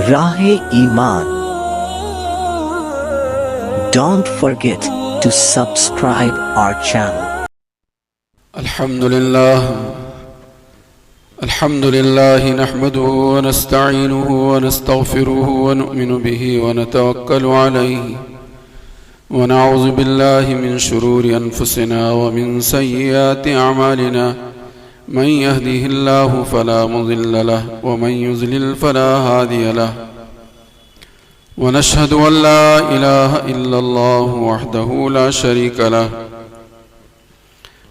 Rahe Iman. Don't forget to subscribe our channel. Alhamdulillah nahmaduhu wa nasta'inuhu wa nastaghfiruhu wa nu'minu bihi wa natawakkalu alayhi wa na'udhu billahi min shururi anfusina wa min sayyiati a'malina man yahdihillahu fala mudilla lahu wa man yudlil fala hadiya lahu wa nashhadu an la ilaha illa Allah wahdahu la sharika lahu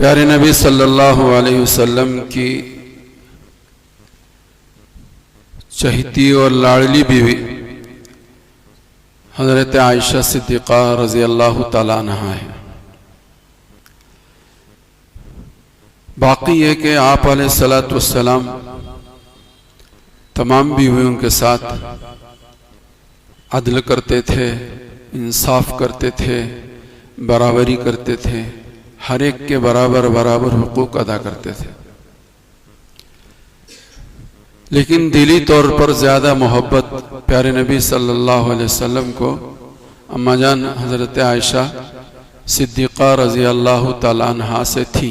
प्यारे नबी सल्लल्लाहु अलैहि वसल्लम की चहीती और लाडली बीवी हजरत आयशा सिद्दीक़ा रज़ी अल्लाह ताला अन्हा है। बाकी है कि आप अलैहिस्सलातु वस्सलाम तमाम बीवियों के साथ अदल करते थे, इंसाफ करते थे, बराबरी करते थे, हर एक के बराबर बराबर हुकूक अदा करते थे। लेकिन दिली तौर पर ज़्यादा मोहब्बत प्यारे नबी सल्लल्लाहु अलैहि वसल्लम को अम्मा जान हज़रत आयशा सिद्दीक़ा रज़ी अल्लाह ताला अन्हा से थी।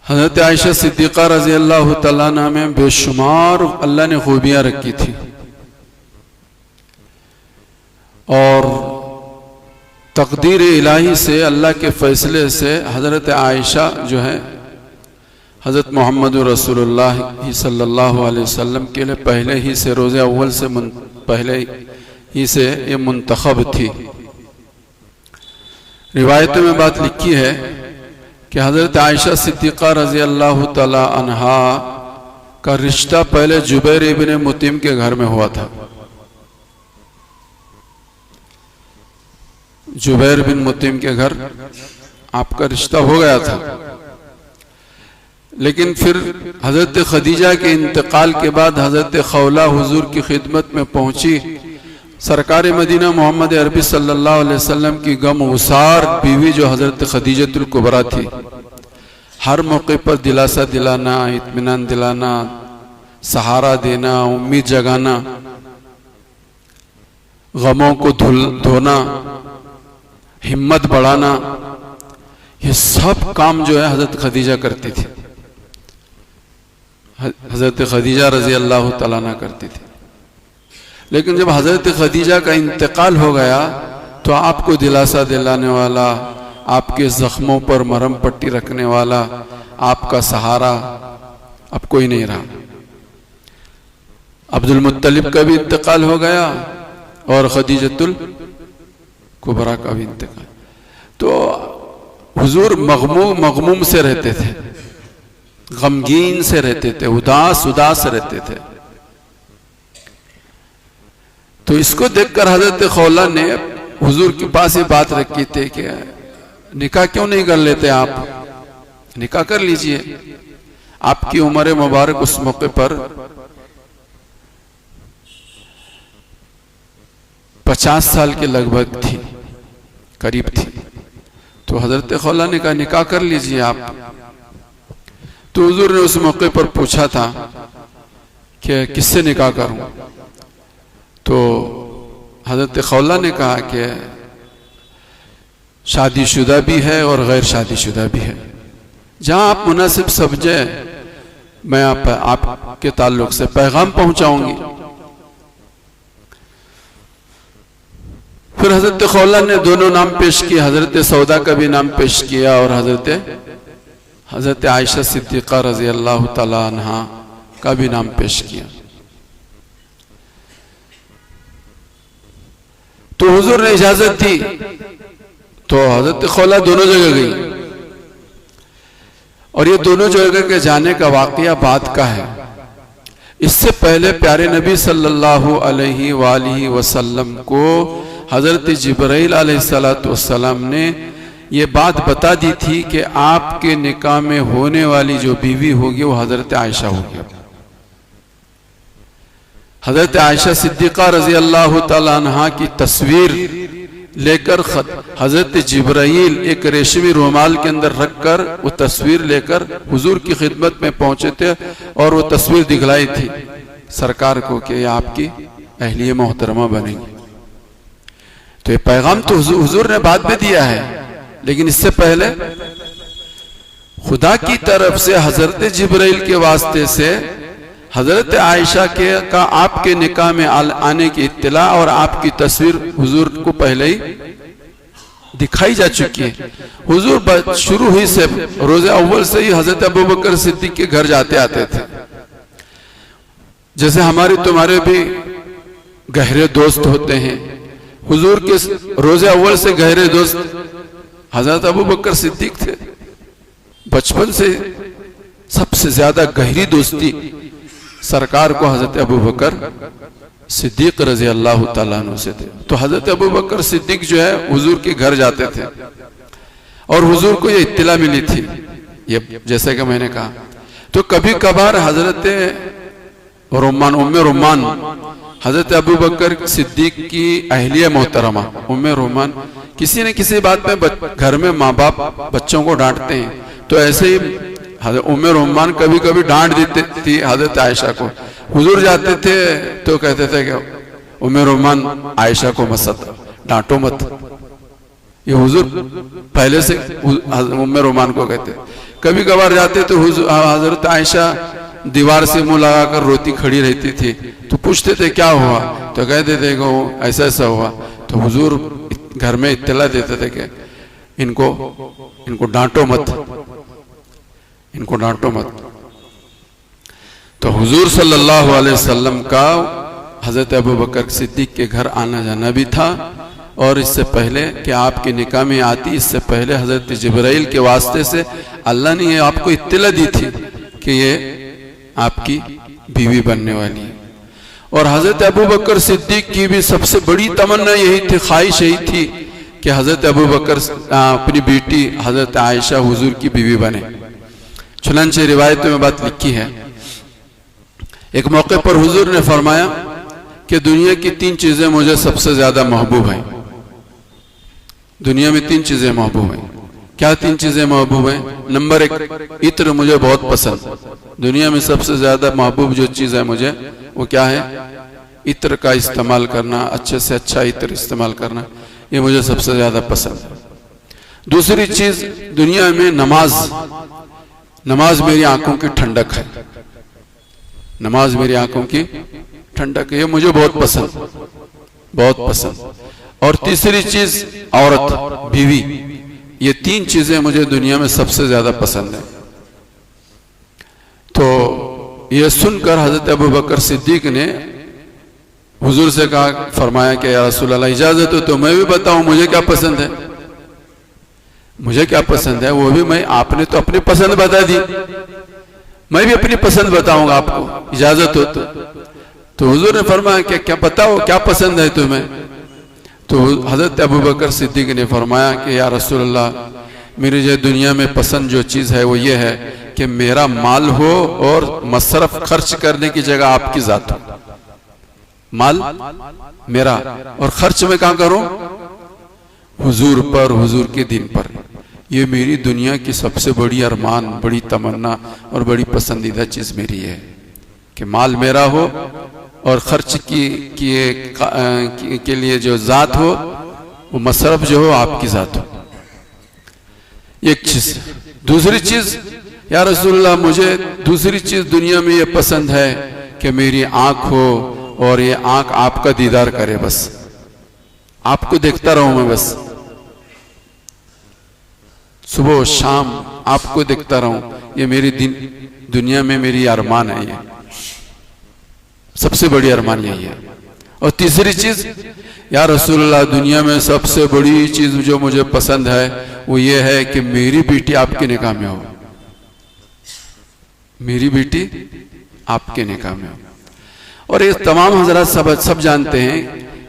हज़रत आयशा सिद्दीक़ा रज़ी अल्लाह ताला अन्हा में बेशुमार अल्लाह ने खूबियाँ रखी थी और तकदीर इलाही से अल्लाह के फ़ैसले से हज़रत आयशा जो है हज़रत मोहम्मद रसूलुल्लाह सल्लल्लाहु अलैहि वसल्लम के लिए पहले ही से रोज़े अव्वल से पहले ही से ये मुंतखब थी। रिवायतों में बात लिखी है कि हज़रत आयशा सिद्दीक़ा रज़ी अल्लाह ताला अन्हा का रिश्ता पहले जुबैर इब्न मुतिम के घर में हुआ था। जुबैर बिन मुतिम के घर आपका रिश्ता हो गया था, लेकिन फिर हजरत खदीजा के इंतकाल के बाद हजरत खौला हुजूर की खिदमत में पहुंची। सरकार मदीना मोहम्मद अरबी सल्लल्लाहु अलैहि वसल्लम की गम गुसार बीवी जो हजरत खदीजतुल कुबरा थी, हर मौके पर दिलासा दिलाना, इत्मीनान दिलाना, सहारा देना, उम्मीद जगाना, गमों को धोना, हिम्मत बढ़ाना, ये सब काम जो है हजरत खदीजा करती थी। हजरत खदीजा रज़ी अल्लाह ताला अन्हा करती थी। लेकिन जब हजरत खदीजा का इंतकाल हो गया तो आपको दिलासा दिलाने वाला, आपके जख्मों पर मरहम पट्टी रखने वाला, आपका सहारा अब कोई नहीं रहा। अब्दुल मुत्तलिब का भी इंतकाल हो गया और खदीजतुल कुबरा का भी इंतकाल। तो हुजूर मगमूम से रहते थे, गमगीन से रहते थे, उदास रहते थे। तो इसको देखकर हजरत खौला ने हुजूर के पास ये बात रखी थी कि निकाह क्यों नहीं कर लेते आप, निकाह कर लीजिए। आपकी उम्र मुबारक उस मौके पर 50 साल के लगभग थी, करीब थी। तो हजरत खौला ने कहा निकाह कर लीजिए आप। तो हुजूर ने उस मौके पर पूछा था कि किससे निकाह करूं। तो हजरत खौला ने कहा कि शादीशुदा भी है और गैर शादीशुदा भी है। जहां आप मुनासिब समझे मैं आपके ताल्लुक से पैगाम पहुंचाऊंगी। फिर हजरत खौला ने दोनों नाम पेश किए, हजरत सौदा का भी नाम पेश किया और हजरत आयशा सिद्दीक़ा रजी अल्लाह तआला अन्हा का भी नाम पेश किया। तो हुजूर ने इजाजत दी तो हजरत खौला दोनों जगह गई, और ये दोनों जगह के जाने का वाकया बात का है। इससे पहले प्यारे नबी सल्लल्लाहु अलैहि वसल्लम को हजरत जिब्राइल अलैहिस्सलातु वस्सलाम ने ये बात बता दी थी कि आपके निकाह में होने वाली जो बीवी होगी वो हजरत आयशा होगी। हजरत आयशा सिद्दीक़ा रजी अल्लाह तआला अन्हा की तस्वीर लेकर हजरत जिब्राइल एक रेशमी रुमाल के अंदर रखकर वो तस्वीर लेकर हुजूर की खिदमत में पहुंचे थे और वो तस्वीर दिखलाई थी सरकार को कि आपकी अहलिया मोहतरमा बनेगी। तो ये पैगाम तो हुजूर ने बाद में दिया है, लेकिन इससे पहले खुदा की तरफ से हजरत जिब्राइल के वास्ते से हजरत आयशा का आपके निकाह में आने की इत्तला और आपकी तस्वीर हुजूर को पहले ही दिखाई जा चुकी है। हुजूर शुरू हुई से रोजे अव्वल से ही हजरत अबू बकर सिद्दीक के घर जाते आते थे। जैसे हमारे तुम्हारे भी गहरे दोस्त होते हैं, हुजूर के रोजे अव्वल से गहरे दोस्त हजरत अबू बकर सिद्दीक थे। बचपन से सबसे ज्यादा गहरी दोस्ती सरकार को हजरत अबू बकर सिद्दीक रजी अल्लाह तआला अन्हु से थे। तो हजरत अबू बकर सिद्दीक जो है हुजूर के घर जाते थे और हुजूर को ये इत्तला मिली थी, ये जैसे कि मैंने कहा। तो कभी कभार हजरत उम्मे रुमान हजरत अबू बकर सिद्दीक की अहलिया मोहतरमा उम्मे रुमान किसी न किसी बात में घर में माँ बाप बच्चों को डांटते हैं, तो ऐसे ही उम्मे रुमान कभी कभी डांट देती थी हजरत आयशा को। हुजूर जाते थे तो कहते थे कि उम्मे रुमान आयशा को मत डांटो मत। ये हुजूर पहले से उम्मे रुमान को कहते। कभी कभार जाते तो हजरत आयशा दीवार से मुंह लगाकर रोती खड़ी रहती थी, तो पूछते थे क्या हुआ, तो कहते थे कि ऐसा ऐसा हुआ। तो हुजूर घर में इत्तला देते थे कि इनको डांटो मत, इनको डांटो मत। तो हुजूर सल्लल्लाहु अलैहि वसल्लम का हजरत अबू बकर सिद्दीक के घर आना जाना भी था, और इससे पहले कि आपकी निकाह में आती, इससे पहले हजरत जिब्राइल के वास्ते से अल्लाह ने आपको इत्तला दी थी कि ये आपकी बीवी बनने वाली है। और हजरत अबू बकर सिद्दीक की भी सबसे बड़ी तमन्ना यही थी, ख्वाहिश यही थी कि हजरत अबू बकर अपनी बेटी हजरत आयशा हुजूर की बीवी बने। चुनांचे रिवायतों में बात लिखी है, एक मौके पर हुजूर ने फरमाया कि दुनिया की 3 चीजें मुझे सबसे ज्यादा महबूब हैं। दुनिया में 3 चीजें महबूब हैं। क्या 3 चीजें महबूब हैं? नंबर 1, इत्र मुझे बहुत पसंद। दुनिया में सबसे ज्यादा महबूब जो चीज है मुझे, वो क्या है? इत्र का इस्तेमाल करना, अच्छे से अच्छा इत्र इस्तेमाल करना, ये मुझे सबसे ज्यादा पसंद है। दूसरी चीज दुनिया में नमाज मेरी आंखों की ठंडक है। नमाज मेरी आंखों की ठंडक है, ये मुझे बहुत पसंद, बहुत पसंद। और तीसरी चीज औरत, बीवी, ये 3 चीजें मुझे दुनिया में सबसे ज्यादा पसंद है। तो ये सुनकर हजरत अबू बकर सिद्दीक ने हुजूर से कहा, फरमाया कि या रसूल अल्लाह इजाजत हो तो मैं भी बताऊं मुझे क्या पसंद है, मुझे क्या पसंद है। वो भी मैं, आपने तो अपनी पसंद बता दी, मैं भी अपनी पसंद बताऊंगा आपको, इजाजत हो तो हुजूर ने फरमाया कि क्या बताओ क्या पसंद है तुम्हें। तो हजरत अबू बकर सिद्दीक ने फरमाया कि या रसूल अल्लाह मेरी जो दुनिया में पसंद जो चीज़ है वो ये है कि मेरा माल हो और मसरफ खर्च करने की जगह आपकी जात हो। माल मेरा और खर्च में कहाँ करूं? हुजूर पर, हुजूर के दिन पर। ये मेरी दुनिया की सबसे बड़ी अरमान, बड़ी तमन्ना और बड़ी पसंदीदा चीज़ मेरी है कि माल मेरा हो और खर्च के लिए जो जात हो वो मसरफ जो हो आपकी जात हो। एक चीज। दूसरी चीज, या रसूलुल्लाह मुझे दूसरी चीज दुनिया में ये पसंद है कि मेरी आंख हो और ये आंख आपका दीदार करे, बस आपको देखता रहूं मैं, बस सुबह शाम आपको देखता रहूं, ये मेरी दुनिया में मेरी अरमान है, ये सबसे बड़ी अरमान यही है। और तीसरी चीज, या रसूलुल्लाह दुनिया में सबसे बड़ी चीज जो मुझे पसंद है वो ये है कि मेरी बेटी आपके निकाह में हो, मेरी बेटी आपके निकाह में हो। और ये तमाम हजरात सब जानते हैं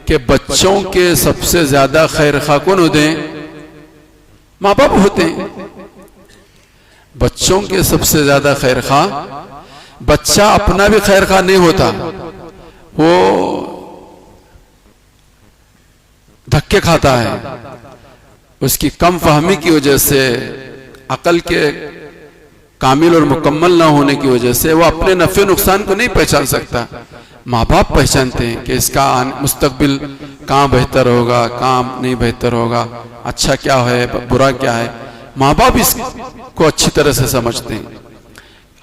कि बच्चों के सबसे ज्यादा खैर खा कौन होते हैं? माँ बाप होते हैं। बच्चों के सबसे ज्यादा खैर खा, बच्चा अपना भी खैर खा नहीं होता, वो धक्के खाता है। उसकी कम फहमी की वजह से, अकल के कामिल और मुकम्मल ना होने की वजह से वो अपने नफे नुकसान को नहीं पहचान सकता। माँ बाप पहचानते हैं कि इसका मुस्तकबिल कहाँ बेहतर होगा, कहाँ नहीं बेहतर होगा, अच्छा क्या है, बुरा क्या है। माँ बाप इसको अच्छी तरह से समझते हैं।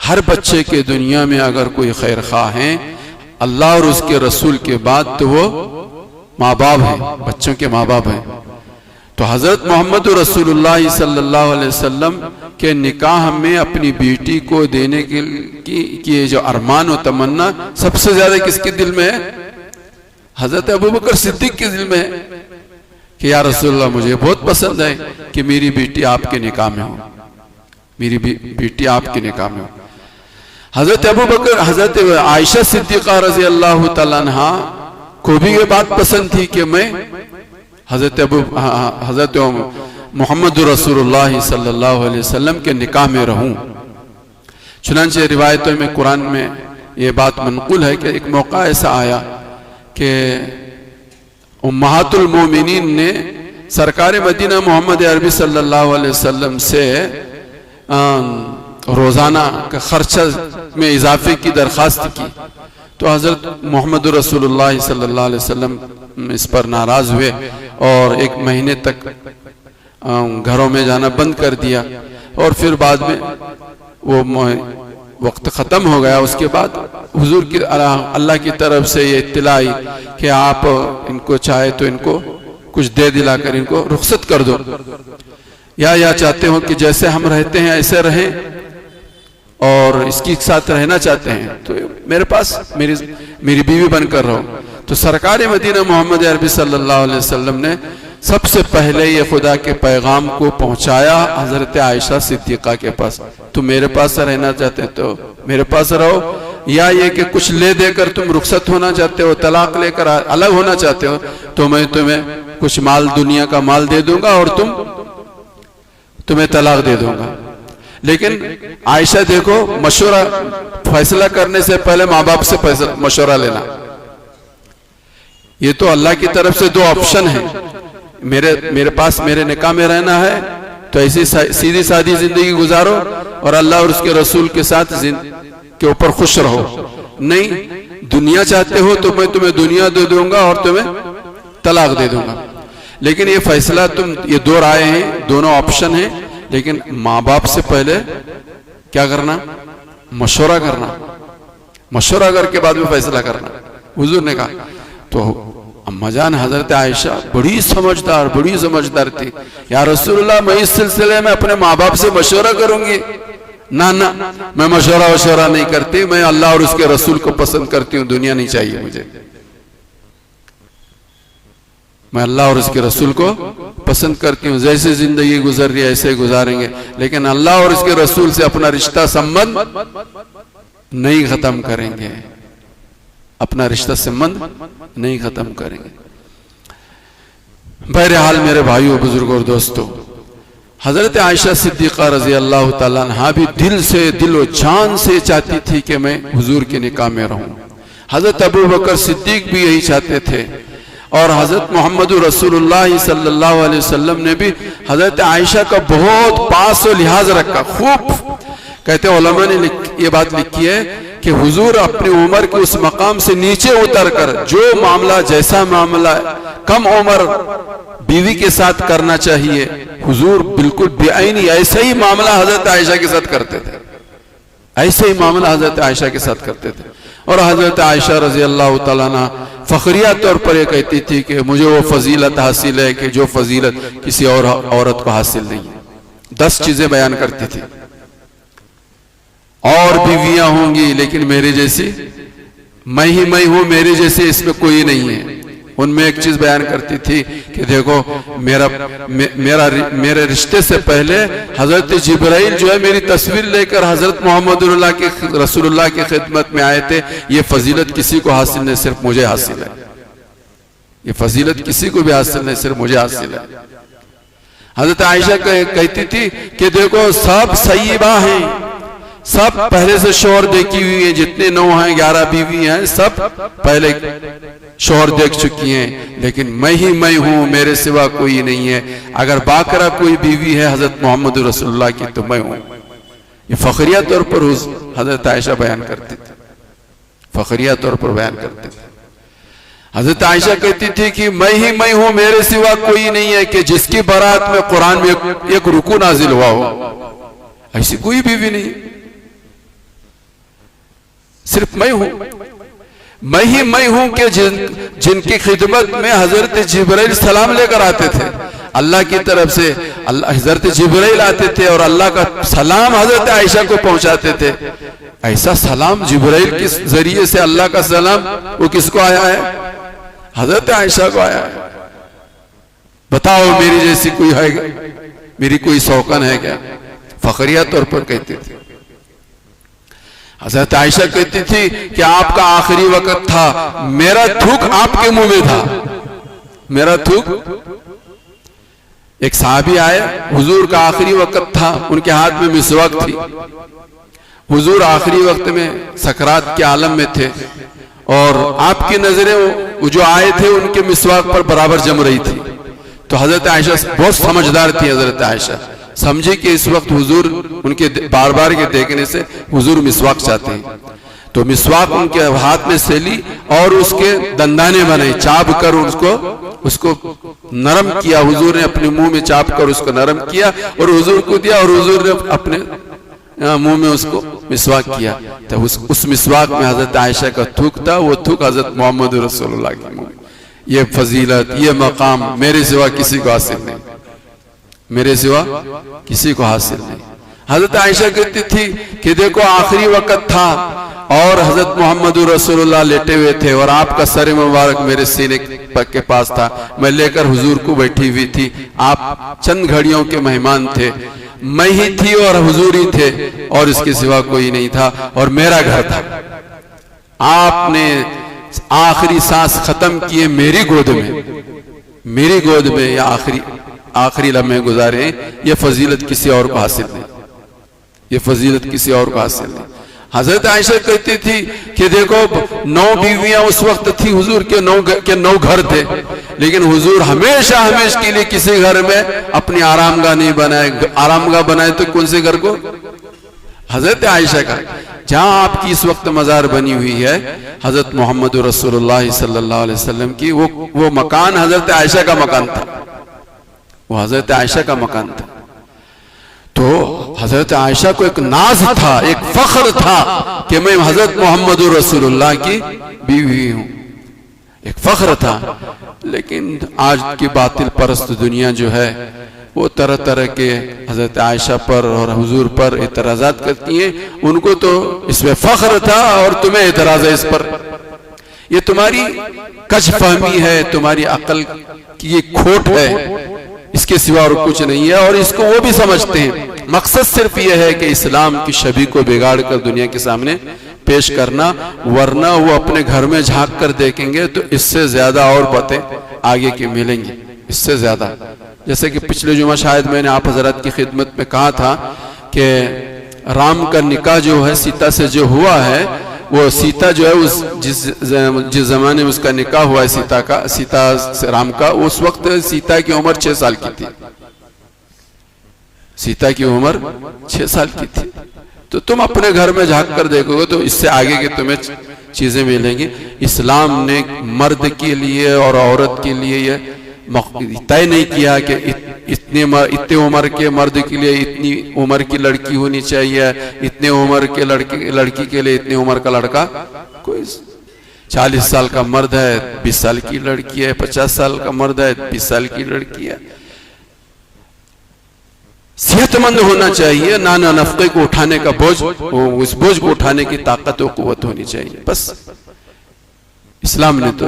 हर बच्चे के दुनिया में अगर कोई खैर खा है अल्लाह और उसके रसूल के बाद तो वो माँ बाप है, बच्चों के माँ बाप हैं। तो हजरत मोहम्मद रसूलुल्लाह सल्लल्लाहु अलैहि वसल्लम के निकाह में अपनी बेटी को देने की जो अरमान और तमन्ना सबसे ज्यादा किसके दिल में है? हजरत अबू बकर सिद्दीक के दिल में है कि या रसूलुल्लाह मुझे बहुत पसंद है कि मेरी बेटी आपके निकाह में हो, मेरी बेटी आपके निकाह में हो। हजरत अबू बकर, हजरत आयशा सिद्दीका रज़ी अल्लाह तआला अन्हा को भी ये बात पसंद थी कि मैं हजरत मोहम्मद रसूलुल्लाह सल्लल्लाहु अलैहि वसल्लम के निकाह में रहूं। चुनांचे रिवायतों में, कुरान में ये बात मनकुल है कि एक मौका ऐसा आया कि उम्महातुल मोमिनीन ने सरकार मदीना मोहम्मद अरबी सल्लल्लाहु अलैहि वसल्लम से रोजाना का खर्चा में इजाफे की दरखास्त की। तो हजरत मोहम्मद रसूलुल्लाह सल्लल्लाहु अलैहि वसल्लम इस पर नाराज हुए और एक महीने तक घरों में जाना बंद कर दिया। और फिर बाद में वो वक्त ख़त्म हो गया। उसके बाद हुजूर की अल्लाह की तरफ से ये इत्तला आई कि आप इनको चाहे तो इनको कुछ दे दिलाकर इनको रुखसत कर दो, या चाहते हो कि जैसे हम रहते हैं ऐसे रहें और इसके साथ रहना चाहते हैं तो मेरे पास मेरी बीवी बनकर रहो। तो सरकार मदीना मोहम्मद अरबी सल्लल्लाहु अलैहि वसल्लम ने सबसे पहले ये खुदा के पैगाम को पहुंचाया हजरत आयशा सिद्दीका के पास। तुम मेरे पास रहना चाहते हो तो मेरे पास रहो, या ये कि कुछ ले देकर तुम रुखसत होना चाहते हो, तलाक लेकर अलग होना चाहते हो तो मैं तुम्हें कुछ माल, दुनिया का माल दे दूंगा और तुम्हें तलाक दे दूंगा। लेकिन आयशा देखो, मशवरा, फैसला करने से पहले माँ बाप से मशवरा लेना। ये तो अल्लाह की तरफ से दो ऑप्शन है, मेरे पास मेरे निकाह में रहना है तो ऐसी सीधी सादी जिंदगी गुजारो और अल्लाह और उसके रसूल के साथ के ऊपर खुश रहो। नहीं दुनिया चाहते हो तो मैं तुम्हें दुनिया दे दूंगा और तुम्हें तलाक दे दूंगा। लेकिन ये फैसला ये दो राय हैं, दोनों ऑप्शन हैं, लेकिन माँ बाप से पहले क्या करना? मशवरा करना, मशवरा करके बाद में फैसला करना। हुजूर ने कहा तो अम्मा जान हजरत आयशा बड़ी समझदार थी। या रसूलुल्लाह मैं इस सिलसिले में अपने माँ बाप से मशवरा करूंगी? ना मैं मशवरा नहीं करती, मैं अल्लाह और उसके रसूल को पसंद करती हूँ, दुनिया नहीं चाहिए मुझे। मैं अल्लाह और उसके रसूल को पसंद करती हूँ, जैसे जिंदगी गुजर रही है ऐसे गुजारेंगे, लेकिन अल्लाह और उसके रसूल से अपना रिश्ता संबंध नहीं खत्म करेंगे, अपना रिश्ता संबंध नहीं खत्म करेंगे। बहरहाल मेरे भाइयों, बुजुर्गों और दोस्तों, हजरत आयशा सिद्दीका रजी अल्लाह ताला अन्हा भी दिल व जान से चाहती थी कि मैं हुजूर के निकाह में रहूं। हजरत अबू बकर सिद्दीक भी यही चाहते थे और हजरत मोहम्मद रसूलुल्लाह सल्लल्लाहु अलैहि वसल्लम ने भी हजरत आयशा का बहुत पास और लिहाज रखा। खूब कहते हैं उलमा ने ये बात लिखी है कि हुजूर अपनी उम्र के उस मकाम से नीचे उतरकर जो मामला, जैसा मामला कम उम्र बीवी के साथ करना चाहिए, हुजूर बिल्कुल बेआईनी ऐसा ही मामला हजरत आयशा के साथ करते थे, ऐसे ही मामला हजरत आयशा के साथ करते थे। और हजरत आयशा रजी अल्लाह तआला अन्हा फखरिया तौर पर यह कहती थी कि मुझे वो फजीलत हासिल है कि जो फजीलत किसी और औरत को हासिल नहीं है। 10 चीजें बयान करती थी। और बीवियां होंगी लेकिन मेरे जैसी मैं ही मैं हूं, मेरे जैसे इसमें कोई नहीं है। उनमें एक चीज बयान करती थी कि देखो मेरे रिश्ते से पहले हजरत जिब्राइल जो है मेरी तस्वीर लेकर हजरत मोहम्मद रसूलुल्लाह की खिदमत में आए थे। ये फजीलत किसी को हासिल नहीं, सिर्फ मुझे हासिल है। ये फजीलत किसी को भी हासिल नहीं, सिर्फ मुझे हासिल है। हजरत आयशा कहती थी कि देखो सब सय्यिबा हैं, सब पहले से शौहर देखी हुई है, जितने 9 हैं 11 बीवी हैं सब पहले शौहर देख चुकी हैं, लेकिन मैं ही मैं हूं, मेरे सिवा कोई नहीं है। अगर बाकरा कोई बीवी है हजरत मोहम्मद रसूलुल्लाह की तो मैं हूं। ये फखरिया तौर पर हजरत आयशा बयान करती थी, फखरिया तौर पर बयान करती थी। हजरत आयशा कहती थी कि मैं ही मैं हूं, मेरे सिवा कोई नहीं है, कि जिसकी बारात में कुरान में एक रुकू नाजिल हुआ हो, ऐसी कोई बीवी नहीं, सिर्फ मैं हूं। मैं ही मैं हूं कि जिनकी खिदमत में हजरत जिब्राइल सलाम लेकर आते थे अल्लाह की तरफ से। हजरत जिब्राइल आते थे और अल्लाह का सलाम हजरत आयशा को पहुंचाते थे। ऐसा सलाम जिब्राइल के जरिए से अल्लाह का सलाम वो किसको आया है? हजरत आयशा को आया है। बताओ मेरी जैसी कोई है, मेरी कोई सौकन है क्या? फखरिया तौर पर कहते थे। हजरत आयशा कहती थी कि आपका आखिरी वक्त था, मेरा थूक आपके मुंह में था, मेरा थूक। एक साहबी आए, हुजूर का आखिरी वक्त था, उनके हाथ में मिसवाक थी। हुजूर आखिरी वक्त में सकरात के आलम में थे और आपकी नजरें वो जो आए थे उनके मिसवाक पर बराबर जम रही थी। तो हजरत आयशा बहुत समझदार थी, हजरत आयशा समझे कि इस वक्त हुजूर उनके बार बार के देखने से हुजूर मिसवाक चाहते हैं, तो मिसवाक उनके हाथ में से ली और उसके दंदाने बनाए, चाप कर उसको नरम किया। हुजूर ने अपने मुंह में चाप कर उसको नरम किया और हुजूर को दिया और हुजूर ने अपने मुंह में उसको मिसवाक किया। तो उस मिसवाक में हजरत आयशा का थूक था, वो थूक हजरत मोहम्मद रसूलुल्लाह के मुंह में। ये फजीलत, ये मकाम मेरे सिवा किसी को हासिल नहीं, मेरे सिवा किसी को हासिल नहीं। हजरत आयशा कहती थी कि देखो आखिरी वक्त था और हजरत मोहम्मद रसूलुल्लाह लेटे हुए थे और आपका सर मुबारक मेरे सीने के पास था, मैं लेकर हुजूर को बैठी हुई थी। आप चंद घड़ियों के मेहमान थे, मैं ही थी और हुजूर ही थे और इसके सिवा कोई नहीं था और मेरा घर था। आपने आखिरी सांस खत्म किए मेरी गोद में, मेरी गोद में या आखिरी लम्हे गुजारे। ये फजीलत किसी और को हासिल नहीं, ये फजीलत किसी और को हासिल नहीं। हजरत आयशा कहती थी कि देखो 9 बीवियां उस वक्त थी हुजूर के, 9 घर थे, लेकिन हुजूर हमेशा के लिए किसी घर में अपनी आरामगाह नहीं बनाए। आरामगाह बनाए तो कौन से घर को? हजरत आयशा का। जहां आपकी इस वक्त मजार बनी हुई है हजरत मोहम्मद रसूलुल्लाह सल्लल्लाहु अलैहि वसल्लम की, वो मकान हजरत आयशा का मकान था, वो हजरत आयशा का मकान था। तो हजरत आयशा को एक नाज था, एक फख्र था कि मैं हजरत मोहम्मद रसूलुल्लाह की बीवी हूं, एक फख्र था। लेकिन आज की बातिल परस्त दुनिया जो है वो तरह तरह के हजरत आयशा पर और हुजूर पर इतराजात करती हैं। उनको तो इसमें फख्र था और तुम्हें इतराज है इस पर। ये तुम्हारी कच फहमी है, तुम्हारी अकल की ये खोट है, इसके सिवा और कुछ नहीं है। और इसको वो भी समझते हैं। मकसद सिर्फ ये है कि इस्लाम की छवि को बिगाड़ कर दुनिया के सामने पेश करना, वरना वो अपने घर में झांक कर देखेंगे तो इससे ज्यादा और बातें आगे की मिलेंगी, इससे ज्यादा। जैसे कि पिछले जुमा शायद मैंने आप हजरत की खिदमत में कहा था कि राम का निकाह जो है सीता से जो हुआ है, वो सीता जो है उस जिस जमाने में उसका निकाह हुआ है सीता से राम का, उस वक्त सीता की उम्र 6 साल की थी, सीता की उम्र 6 साल की थी। तो तुम अपने घर में झांक कर देखोगे तो इससे आगे की तुम्हें चीजें मिलेंगी। इस्लाम ने मर्द के लिए और औरत के लिए ये तय नहीं किया कि इतने उम्र के मर्द के लिए इतनी उम्र की लड़की होनी चाहिए, इतने उम्र के लड़की के लिए इतने उम्र का लड़का। कोई 40 साल का मर्द है, 20 साल की लड़की है, 50 साल का मर्द है, 20 साल की लड़की है। सेहतमंद होना चाहिए, नाना नफके को उठाने का बोझ, उस बोझ को उठाने की ताकत और कुव्वत होनी चाहिए। बस इस्लाम ने तो,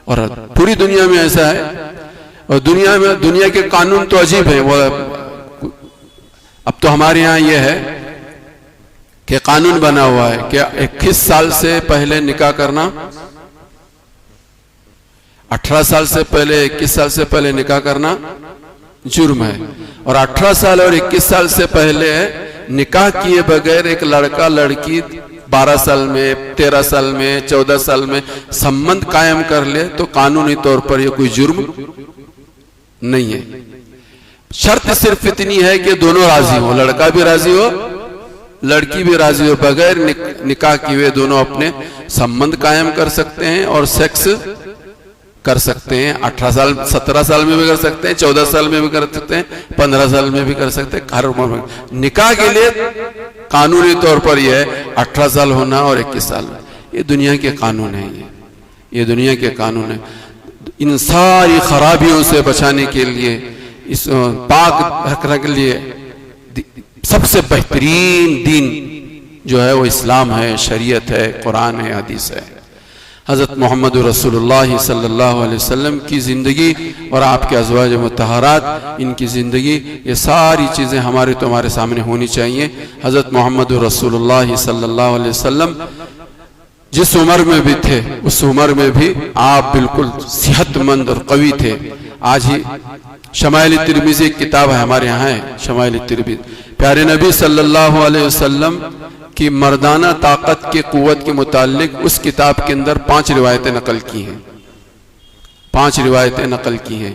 और पूरी दुनिया में ऐसा है, और दुनिया के कानून तो अजीब है। वो अब तो हमारे यहाँ ये है कि कानून बना हुआ है कि 21 साल से पहले निकाह करना, 18 साल से पहले, 21 साल से पहले निकाह करना जुर्म है। और 18 साल और 21 साल से पहले निकाह किए बगैर एक लड़का लड़की 12 साल में, 13 साल में, 14 साल में संबंध कायम कर ले तो कानूनी तौर पर यह कोई जुर्म नहीं है। शर्त सिर्फ इतनी है कि दोनों राजी हो, लड़का भी राजी हो, लड़की भी राजी हो। बगैर निकाह किए हुए दोनों अपने संबंध कायम कर सकते हैं और सेक्स कर सकते हैं। 18 साल, 17 साल में भी कर सकते हैं, 14 साल में भी कर सकते हैं, 15 साल में भी कर सकते हैं। हर उम्र में निकाह के लिए कानूनी तौर पर यह है 18 साल होना और 21 साल। ये दुनिया के कानून है, ये दुनिया के कानून है। इन सारी खराबियों से बचाने के लिए, इस पाक रखने के लिए सबसे बेहतरीन दीन जो है वो इस्लाम है, शरीयत है, कुरान है, हदीस है। हज़रत मोहम्मद रसूलुल्लाह सल्लल्लाहु अलैहि वसल्लम की ज़िंदगी और आपके अज़वाज मुत्तहरात, इनकी ज़िंदगी, ये सारी चीज़ें हमारे तुम्हारे सामने होनी चाहिए। हज़रत मोहम्मद रसूलुल्लाह सल्लल्लाहु अलैहि वसल्लम जिस उम्र में भी थे, उस उम्र में भी आप बिल्कुल सेहतमंद और कवी थे। आज ही शमाइल तिरमिज़ी किताब है हमारे यहाँ है, शमाइल तिरमिज़ी, प्यारे नबी सल्लल्लाहु अलैहि वसल्लम की मर्दाना ताकत के कुव्वत के मुतालिक उस किताब के अंदर 5 रिवायतें नकल की हैं, 5 रिवायतें नकल की हैं।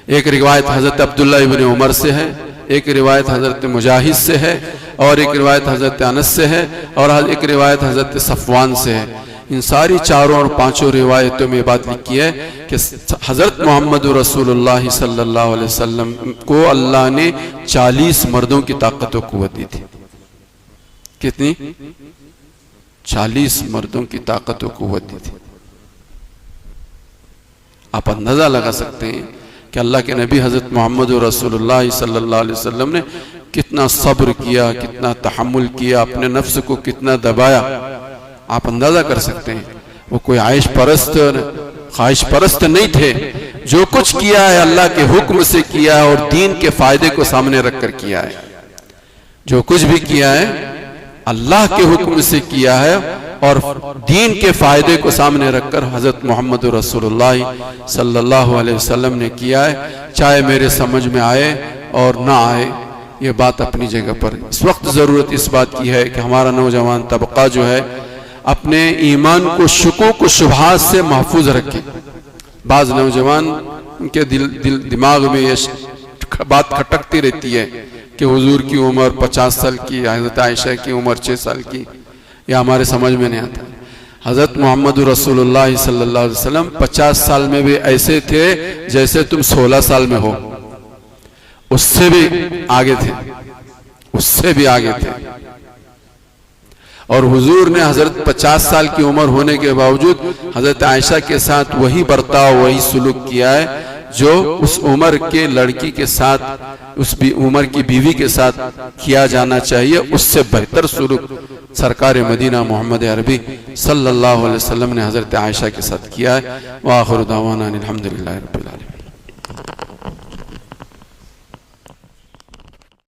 एक रिवायत हज़रत अब्दुल्ला इब्न उमर से है, एक रिवायत हज़रत मुजाहिद से है, और एक रिवायत हज़रत अनस से है, और एक रिवायत हज़रत सफ़वान से है। इन सारी चारों और 5 रिवायतों में बात लिखी है कि हज़रत मोहम्मद रसूलुल्लाह सल्लल्लाहु अलैहि वसल्लम को अल्लाह ने 40 मर्दों की ताकत और कुव्वत दी थी। कितनी? 40 मर्दों की ताकत और कुव्वत दी थी। आप अंदाजा लगा सकते हैं कि अल्लाह के नबी हज़रत मोहम्मद रसूलुल्लाह सल्लल्लाहु अलैहि वसल्लम ने कितना सब्र किया, कितना तहम्मुल किया, अपने नफ्स को कितना दबाया। आप अंदाजा कर सकते हैं। वो कोई आयश परस्त, ख्वाहिश परस्त नहीं थे। जो कुछ किया है अल्लाह के हुक्म से किया है और दीन के फायदे को सामने रखकर किया है। जो कुछ भी किया है अल्लाह के हुक्म से किया है और दीन के फायदे को सामने रखकर हज़रत मोहम्मद रसूलुल्लाह सल्लल्लाहु अलैहि वसल्लम ने किया है। चाहे मेरे समझ में आए और ना आए, ये बात अपनी जगह पर। इस वक्त ज़रूरत इस बात की है कि हमारा नौजवान तबका जो है अपने ईमान को शुकूक व शुबहात से महफूज रखे। बाज़ नौजवान उनके दिमाग में ये बात खटकती रहती है कि हुजूर की उम्र 50 साल की, हज़रत आयशा की उम्र 6 साल की, यह हमारे समझ में नहीं आता। हज़रत मोहम्मद रसूलुल्लाह सल्लल्लाहु अलैहि वसल्लम 50 साल में भी ऐसे थे जैसे तुम 16 साल में हो, उससे भी आगे थे, उससे भी आगे थे। और हुजूर ने हज़रत 50 साल की उम्र होने के बावजूद हज़रत आयशा के साथ वही बर्ताव, वही सुलूक किया है जो उस उम्र के लड़की के साथ, उस उम्र की बीवी के साथ किया जाना चाहिए। उससे बेहतर सुलूक सरकार मदीना मोहम्मद अरबी सल्लल्लाहु अलैहि वसल्लम ने हज़रत आयशा के साथ किया है। व आखिर दावाना अनिल हम्दुलिल्लाहि रब्बिल आलमीन।